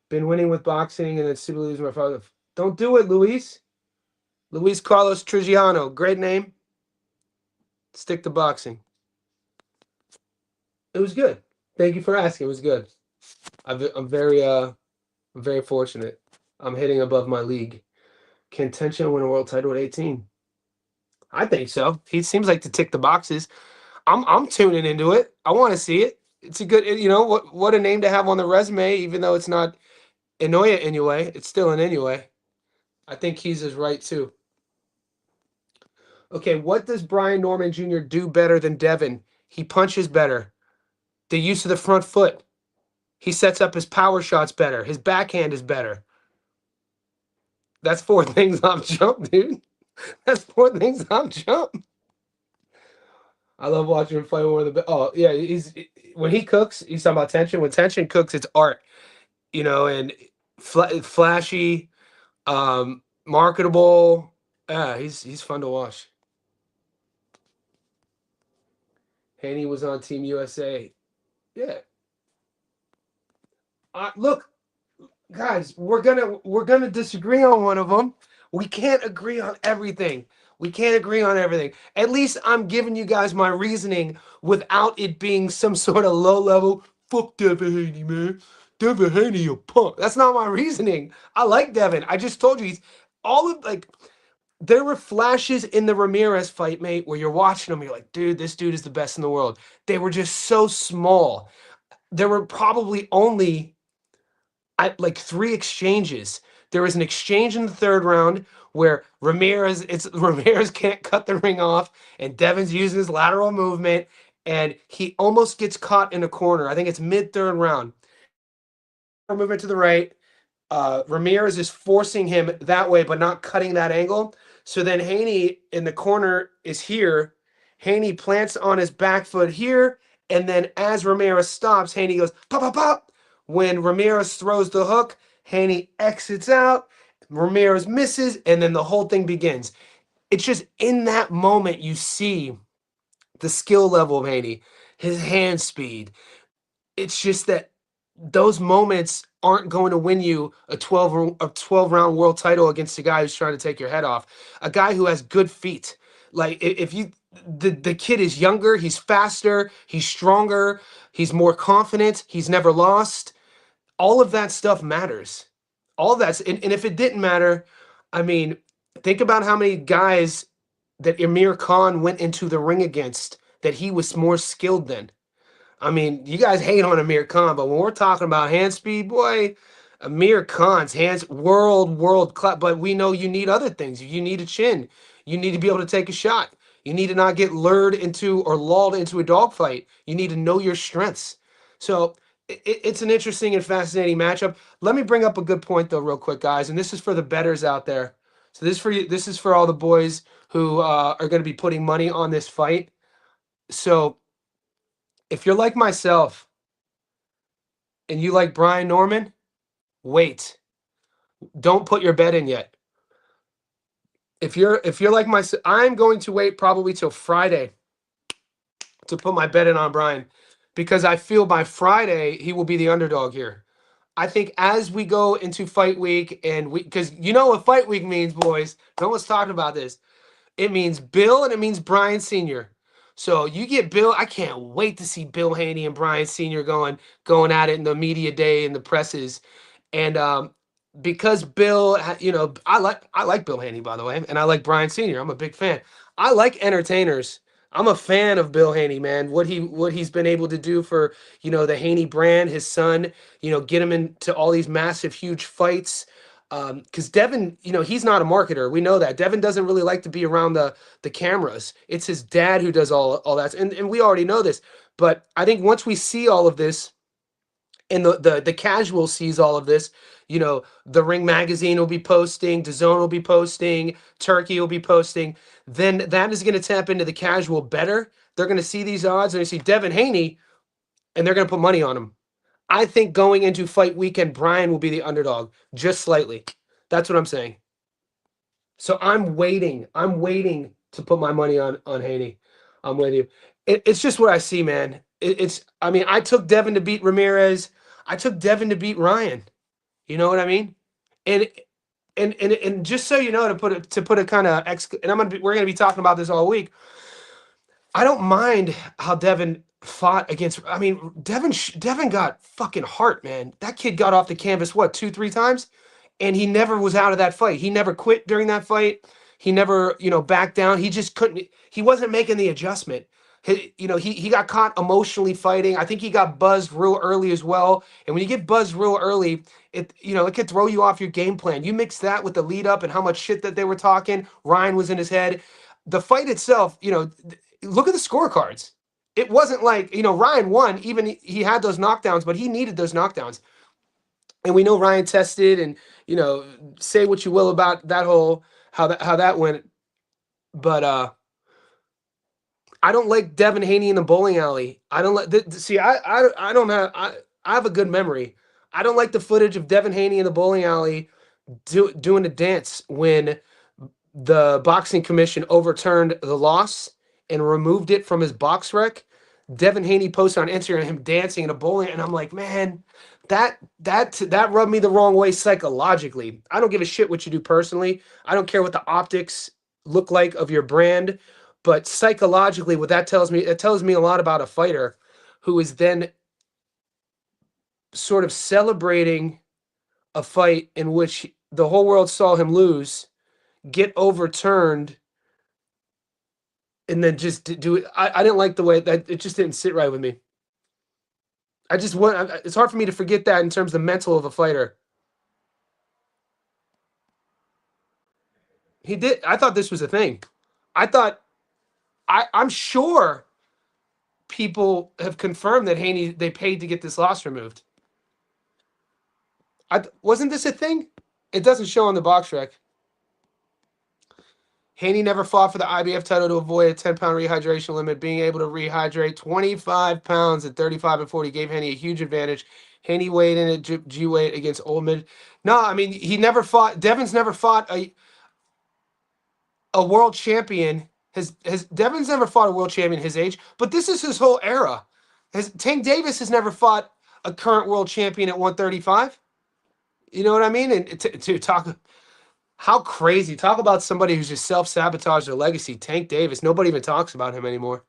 Been winning with boxing and then super losing my father. Don't do it, Luis. Luis Carlos Trujillo. Great name. Stick to boxing. It was good. Thank you for asking. It was good. I'm very fortunate. I'm hitting above my league. Can Tension win a world title at 18? I think so. He seems like to tick the boxes. I'm tuning into it. I want to see it. It's a good, what a name to have on the resume, even though it's not Inoue anyway. It's still an anyway. I think he's is right too. Okay, what does Brian Norman Jr. do better than Devin? He punches better. The use of the front foot. He sets up his power shots better. His backhand is better. That's 4 things I'm jumped, dude. That's 4 things I'm jumped. I love watching him fight one of the. Oh yeah, when he cooks, he's talking about Tension. When Tension cooks, it's art, and flashy, marketable. Yeah, he's fun to watch. Haney was on Team USA. Yeah. Look, guys, we're gonna disagree on one of them. We can't agree on everything. We can't agree on everything. At least I'm giving you guys my reasoning without it being some sort of low level. Fuck Devin Haney, man. Devin Haney, a punk. That's not my reasoning. I like Devin. I just told you there were flashes in the Ramirez fight, mate, where you're watching him, you're like, dude, this dude is the best in the world. They were just so small. There were probably only like 3 exchanges. There was an exchange in the 3rd round where Ramirez can't cut the ring off, and Devin's using his lateral movement, and he almost gets caught in a corner. I think it's mid-3rd round. Movement to the right. Ramirez is forcing him that way, but not cutting that angle. So then Haney in the corner is here. Haney plants on his back foot here, and then as Ramirez stops, Haney goes pop, pop, pop. When Ramirez throws the hook, Haney exits out. Ramirez misses, and then the whole thing begins. It's just in that moment you see the skill level of Haney, his hand speed. It's just that those moments aren't going to win you a 12 round world title against a guy who's trying to take your head off. A guy who has good feet. Like if you the kid is younger, he's faster, he's stronger, he's more confident, he's never lost. All of that stuff matters. All of that's and if it didn't matter, I mean, think about how many guys that Amir Khan went into the ring against that he was more skilled than. I mean, you guys hate on Amir Khan, but when we're talking about hand speed, boy, Amir Khan's hands world class. But we know you need other things. You need a chin. You need to be able to take a shot. You need to not get lured into or lulled into a dogfight. You need to know your strengths. So it's an interesting and fascinating matchup. Let me bring up a good point though, real quick, guys, and this is for the bettors out there. So this for you. This is for all the boys who are going to be putting money on this fight. So if you're like myself and you like Brian Norman, wait. Don't put your bet in yet. If you're like myself, I'm going to wait probably till Friday to put my bet in on Brian because I feel by Friday he will be the underdog here. I think as we go into fight week and we because you know what fight week means, boys. No one's talking about this. It means Bill and it means Brian Sr. So you get Bill. I can't wait to see Bill Haney and Brian Sr. going at it in the media day and the presses. And because Bill, I like Bill Haney by the way, and I like Brian Sr. I'm a big fan. I like entertainers. I'm a fan of Bill Haney, man. What he's been able to do for the Haney brand, his son, get him into all these massive, huge fights. Because Devin, he's not a marketer. We know that. Devin doesn't really like to be around the cameras. It's his dad who does all that. And we already know this. But I think once we see all of this, and the casual sees all of this, the Ring Magazine will be posting, DAZN will be posting, Turkey will be posting, then that is going to tap into the casual better. They're going to see these odds and they see Devin Haney, and they're going to put money on him. I think going into fight weekend, Brian will be the underdog, just slightly. That's what I'm saying. So I'm waiting. I'm waiting to put my money on Haney. I'm with you. It's just what I see, man. It's. I mean, I took Devin to beat Ramirez. I took Devin to beat Ryan. You know what I mean? And and just so you know, to put a kind of and we're gonna be talking about this all week. I don't mind how Devin fought against. I mean, Devin got fucking heart, man. That kid got off the canvas what 2 3 times, and he never was out of that fight. He never quit during that fight. He never backed down. He just couldn't. He wasn't making the adjustment. He got caught emotionally fighting. I think he got buzzed real early as well. And when you get buzzed real early, it could throw you off your game plan. You mix that with the lead up and how much shit that they were talking. Ryan was in his head. The fight itself, look at the scorecards. It wasn't like, Ryan won, even he had those knockdowns, but he needed those knockdowns. And we know Ryan tested and, say what you will about that whole, how that went. But I don't like Devin Haney in the bowling alley. I don't like, see, I don't have, I have a good memory. I don't like the footage of Devin Haney in the bowling alley doing a dance when the boxing commission overturned the loss and removed it from his box rec. Devin Haney posted on Instagram him dancing in a bowling, and I'm like, man, that rubbed me the wrong way psychologically. I don't give a shit what you do personally. I don't care what the optics look like of your brand, but psychologically, what that tells me, it tells me a lot about a fighter who is then sort of celebrating a fight in which the whole world saw him lose, get overturned, and then just do it. I didn't like the way that it just didn't sit right with me. It's hard for me to forget that in terms of the mental of a fighter. He did. I thought this was a thing. I thought, I'm sure people have confirmed that Haney, they paid to get this loss removed. Wasn't this a thing? It doesn't show on the box rec. Haney never fought for the IBF title to avoid a 10-pound rehydration limit. Being able to rehydrate 25 pounds at 35 and 40 gave Haney a huge advantage. Haney weighed in at G weight against Old Mid. No, I mean, he never fought. Devin's never fought a world champion. Devin's never fought a world champion his age, but this is his whole era. Tank Davis has never fought a current world champion at 135. You know what I mean? And to talk, how crazy. Talk about somebody who's just self-sabotaged their legacy. Tank Davis. Nobody even talks about him anymore.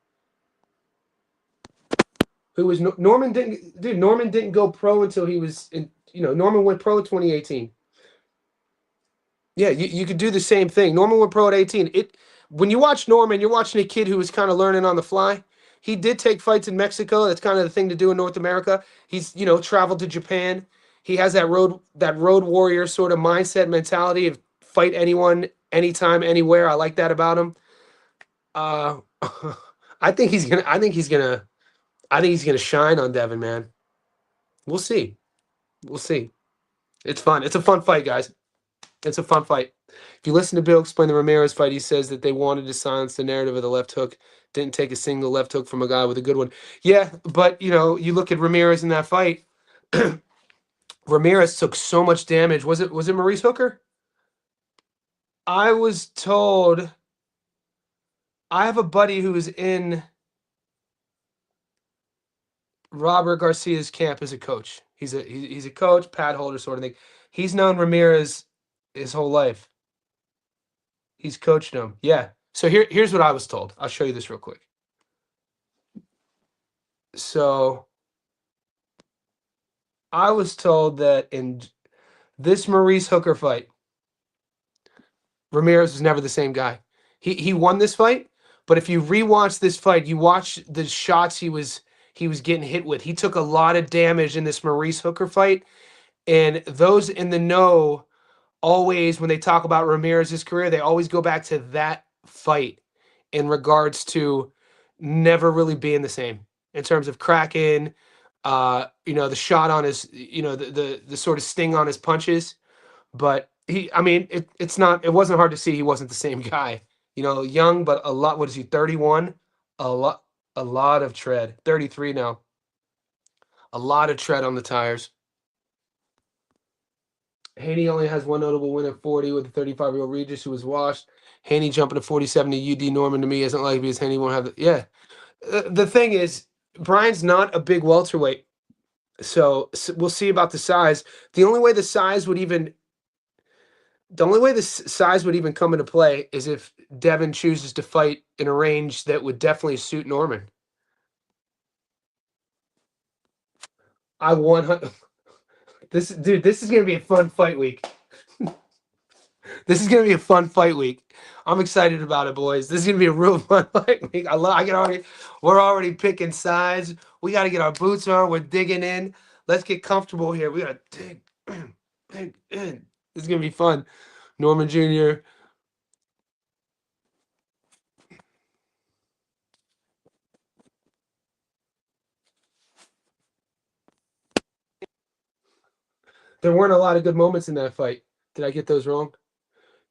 Who was Norman didn't dude, Norman didn't go pro until he was in, Norman went pro in 2018. Yeah, you could do the same thing. Norman went pro at 18. When you watch Norman, you're watching a kid who was kind of learning on the fly. He did take fights in Mexico. That's kind of the thing to do in North America. He's, traveled to Japan. He has that road warrior sort of mindset mentality of fight anyone, anytime, anywhere. I like that about him. Uh I think he's gonna shine on Devin, man. We'll see. We'll see. It's fun. It's a fun fight, guys. It's a fun fight. If you listen to Bill explain the Ramirez fight, he says that they wanted to silence the narrative of the left hook. Didn't take a single left hook from a guy with a good one. Yeah, but you look at Ramirez in that fight. Ramirez took so much damage. Was it Maurice Hooker? I was told. I have a buddy who is in Robert Garcia's camp as a coach. He's a coach, pad holder sort of thing. He's known Ramirez his whole life. He's coached him. Yeah. So here's what I was told. I'll show you this real quick. So I was told that in this Maurice Hooker fight, Ramirez was never the same guy. He won this fight, but if you rewatch this fight, you watch the shots he was getting hit with. He took a lot of damage in this Maurice Hooker fight, and those in the know always, when they talk about Ramirez's career, they always go back to that fight in regards to never really being the same in terms of cracking, the shot on his, the sort of sting on his punches. But it wasn't hard to see he wasn't the same guy. Young, but a lot. What is he? 31. A lot of tread. 33 now. A lot of tread on the tires. Haney only has one notable win at 40 with the 35-year-old Regis who was washed. Haney jumping to 47 to UD Norman to me isn't likely because Haney won't have the. Yeah. The thing is, Brian's not a big welterweight. So we'll see about the size. The only way the size would even come into play is if Devin chooses to fight in a range that would definitely suit Norman. I want this is gonna be a fun fight week. This is gonna be a fun fight week. I'm excited about it, boys. This is gonna be a real fun fight week. We're already picking sides. We gotta get our boots on. We're digging in. Let's get comfortable here. We gotta dig in. This is gonna be fun. Norman Jr. There weren't a lot of good moments in that fight. Did I get those wrong?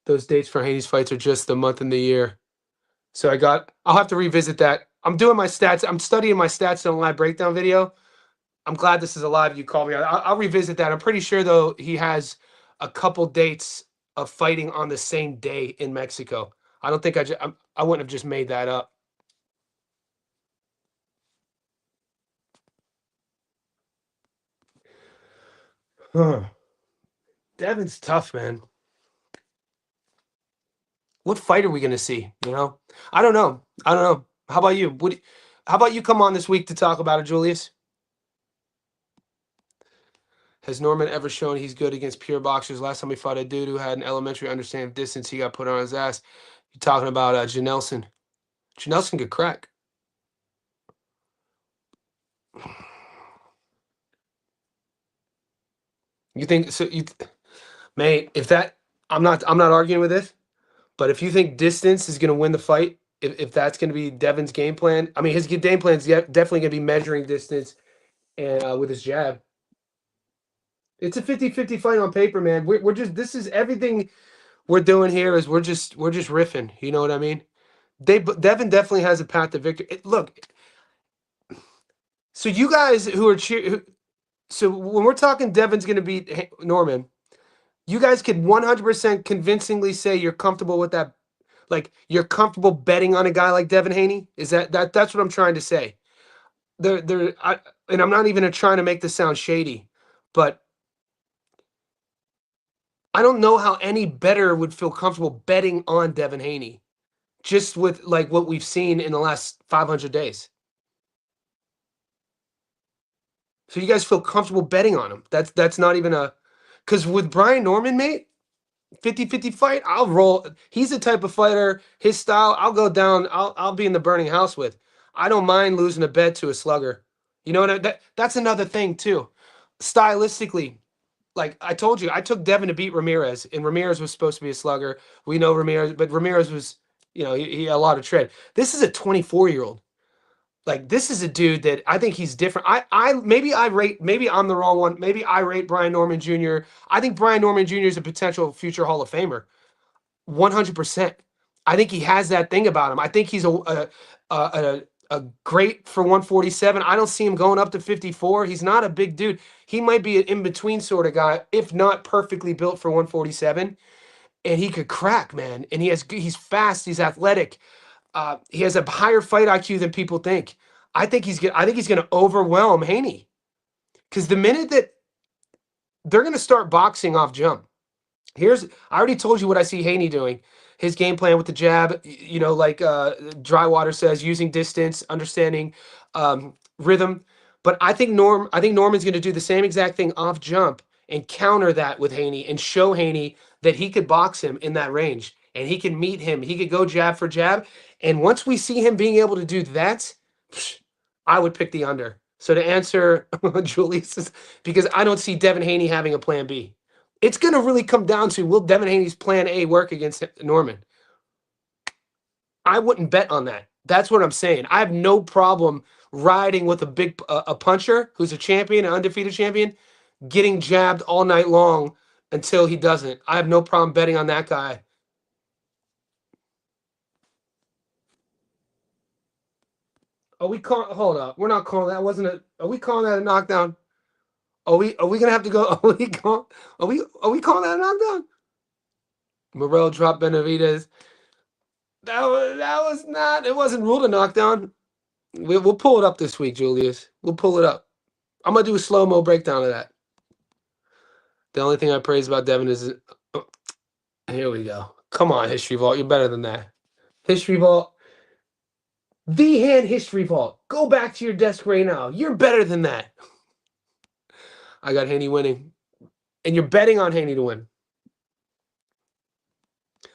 Those dates for Haney's fights are just the month and the year. So I'll have to revisit that. I'm doing my stats. I'm studying my stats in a live breakdown video. I'm glad this is a live. You called me. I'll revisit that. I'm pretty sure, though, he has a couple dates of fighting on the same day in Mexico. I don't think I wouldn't have just made that up. Huh. Devin's tough, man. What fight are we going to see? I don't know. How about you? How about you come on this week to talk about it, Julius? Has Norman ever shown he's good against pure boxers? Last time he fought a dude who had an elementary understanding of distance, he got put on his ass. You're talking about Janelson. Janelson could crack. You think so? Mate, I'm not arguing with this, but if you think distance is going to win the fight, if that's going to be Devin's game plan, I mean, his game plan is definitely going to be measuring distance and with his jab. It's a 50-50 fight on paper, man. We're just, this is everything we're doing here is we're just riffing. You know what I mean? Devin definitely has a path to victory. Look, so you guys who are so when we're talking Devin's going to beat Norman, you guys could 100% convincingly say you're comfortable with that. Like, you're comfortable betting on a guy like Devin Haney? Is that's what I'm trying to say. and I'm not even trying to make this sound shady, but I don't know how any better would feel comfortable betting on Devin Haney, just with like what we've seen in the last 500 days. So you guys feel comfortable betting on him? That's not even a, because with Brian Norman, mate, 50-50 fight, I'll roll. He's the type of fighter, his style, I'll go down, I'll be in the burning house with. I don't mind losing a bet to a slugger. You know what that's another thing too. Stylistically, like I told you, I took Devin to beat Ramirez, and Ramirez was supposed to be a slugger. We know Ramirez, but Ramirez was, he had a lot of tread. This is a 24-year-old. Like this is a dude that I think he's different. Maybe I'm the wrong one. Maybe I rate Brian Norman Jr. I think Brian Norman Jr. is a potential future Hall of Famer. 100%. I think he has that thing about him. I think he's a great for 147. I don't see him going up to 54. He's not a big dude. He might be an in-between sort of guy, if not perfectly built for 147. And he could crack, man. And he's fast, he's athletic. He has a higher fight IQ than people think. I think he's gonna overwhelm Haney. Because the minute that they're gonna start boxing off jump, I already told you what I see Haney doing. His game plan with the jab, like Drywater says, using distance, understanding rhythm. But I think Norman's going to do the same exact thing off jump and counter that with Haney and show Haney that he could box him in that range and he can meet him. He could go jab for jab. And once we see him being able to do that, I would pick the under. So to answer Julius, because I don't see Devin Haney having a plan B. It's going to really come down to, will Devin Haney's plan A work against Norman? I wouldn't bet on that. That's what I'm saying. I have no problem riding with a puncher who's a champion, an undefeated champion, getting jabbed all night long until he doesn't. I have no problem betting on that guy. Hold up. We're not calling that. Are we calling that a knockdown? Are we gonna have to go? Are we calling that a knockdown? Morrell dropped Benavidez. That was not. It wasn't ruled a knockdown. We'll pull it up this week, Julius. We'll pull it up. I'm gonna do a slow-mo breakdown of that. The only thing I praise about Devin is, here we go. Come on, History Vault. You're better than that. History Vault. The Hand History Vault. Go back to your desk right now. You're better than that. I got Haney winning. And you're betting on Haney to win.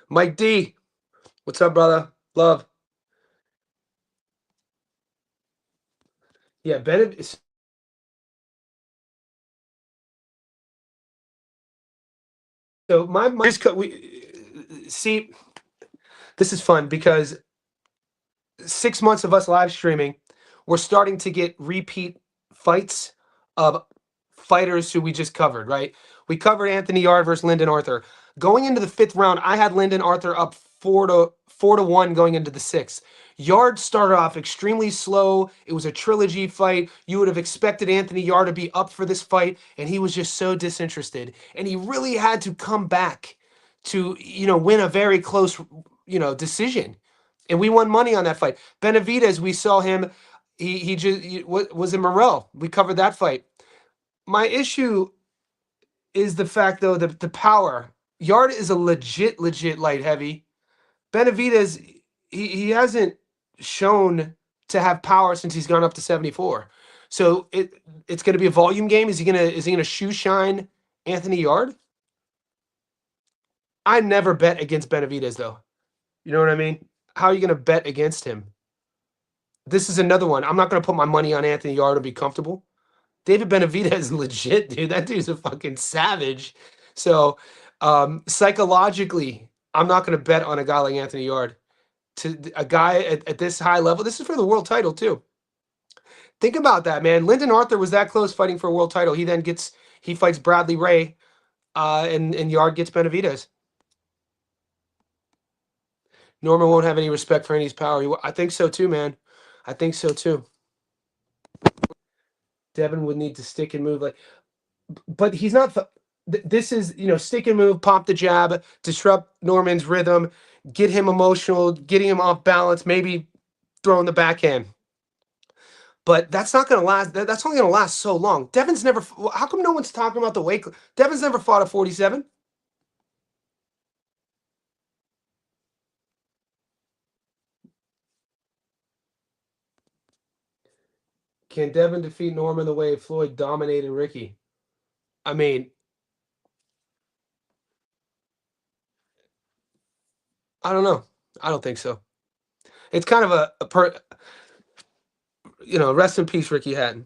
Mike D. What's up, brother? Love. Yeah, Benn is. So see, this is fun because 6 months of us live streaming, we're starting to get repeat fights of fighters who we just covered, right? We covered Anthony Yard versus Lyndon Arthur. Going into the 5th round, I had Lyndon Arthur up 4-1 going into the 6th. Yard started off extremely slow. It was a trilogy fight. You would have expected Anthony Yard to be up for this fight, and he was just so disinterested. And he really had to come back to, win a very close, decision. And we won money on that fight. Benavidez, we saw him. Was in Morrell. We covered that fight. My issue is the fact, though, that the power. Yard is a legit light heavy. Benavidez, he hasn't shown to have power since he's gone up to 74. So it's going to be a volume game. Is he gonna shoe shine Anthony Yard? I never bet against Benavidez, though. You know what I mean? How are you going to bet against him? This is another one. I'm not going to put my money on Anthony Yard to be comfortable. David Benavidez is legit, dude. That dude's a fucking savage. So psychologically, I'm not going to bet on a guy like Anthony Yard. To a guy at this high level, this is for the world title too. Think about that, man. Lyndon Arthur was that close fighting for a world title. He fights Bradley Ray, and Yard gets Benavidez. Norman won't have any respect for Haney's power. I think so too, man. I think so too. Devin would need to stick and move, but he's not. This is, stick and move, pop the jab, disrupt Norman's rhythm, get him emotional, getting him off balance, maybe throwing the backhand. But that's not going to last. That's only going to last so long. Devin's never. How come no one's talking about the weight? Devin's never fought at 47. Can Devin defeat Norman the way Floyd dominated Ricky? I mean, I don't know. I don't think so. It's kind of rest in peace, Ricky Hatton.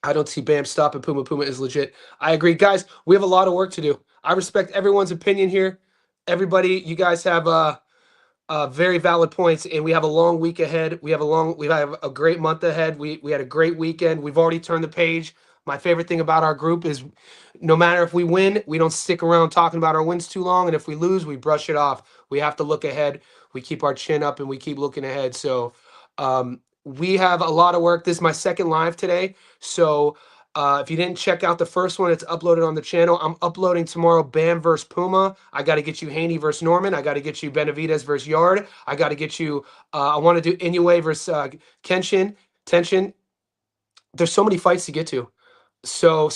I don't see Bam stopping Puma. Puma is legit. I agree. Guys, we have a lot of work to do. I respect everyone's opinion here. Everybody, you guys have very valid points, and we have a long week ahead. We have a great month ahead. We had a great weekend. We've already turned the page. My favorite thing about our group is no matter if we win, we don't stick around talking about our wins too long, and if we lose, we brush it off. We have to look ahead. We keep our chin up, and we keep looking ahead. So we have a lot of work. This is my second live today, so if you didn't check out the first one, it's uploaded on the channel. I'm uploading tomorrow Bam versus Puma. I got to get you Haney versus Norman. I got to get you Benavidez versus Yard. I got to get you, I want to do Inoue versus Kenshin. Tension. There's so many fights to get to. So